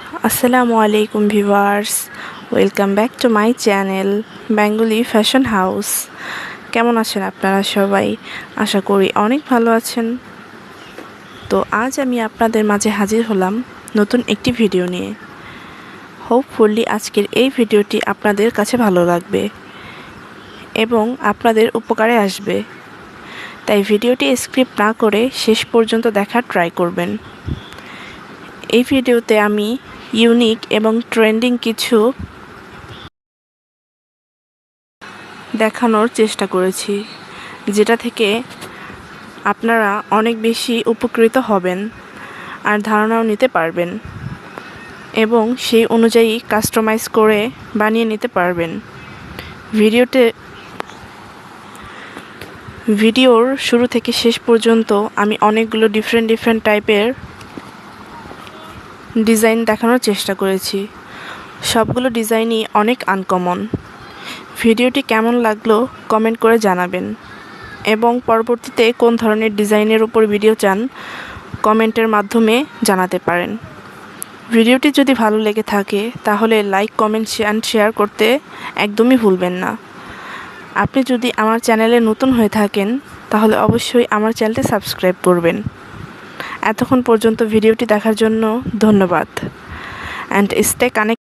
আসসালামু আলাইকুম viewers, welcome back to my channel Bengali fashion house. কেমন আছেন আপনারা সবাই? আশা করি অনেক ভালো আছেন। তো আজ আমি আপনাদের মাঝে হাজির হলাম নতুন একটি ভিডিও নিয়ে। হোপফুলি আজকের এই ভিডিওটি আপনাদের কাছে ভালো লাগবে এবং আপনাদের উপকারে আসবে, তাই ভিডিওটি স্কিপ না করে শেষ পর্যন্ত দেখার ট্রাই করবেন। এই ভিডিওতে আমি ইউনিক এবং ট্রেন্ডিং কিছু দেখানোর চেষ্টা করেছি, যেটা থেকে আপনারা অনেক বেশি উপকৃত হবেন আর ধারণাও নিতে পারবেন এবং সেই অনুযায়ী কাস্টমাইজ করে বানিয়ে নিতে পারবেন। ভিডিওর শুরু থেকে শেষ পর্যন্ত আমি অনেকগুলো ডিফারেন্ট টাইপের ডিজাইন দেখানোর চেষ্টা করেছি। সবগুলো ডিজাইনই অনেক আনকমন। ভিডিওটি কেমন লাগলো কমেন্ট করে জানাবেন এবং পরবর্তীতে কোন ধরনের ডিজাইনের উপর ভিডিও চান কমেন্টের মাধ্যমে জানাতে পারেন। ভিডিওটি যদি ভালো লেগে থাকে তাহলে লাইক, কমেন্ট অ্যান্ড শেয়ার করতে একদমই ভুলবেন না। আপনি যদি আমার চ্যানেলে নতুন হয়ে থাকেন তাহলে অবশ্যই আমার চ্যানেলটি সাবস্ক্রাইব করবেন। এতক্ষণ পর্যন্ত ভিডিওটি দেখার জন্য ধন্যবাদ অ্যান্ড স্টে কানেক্ট।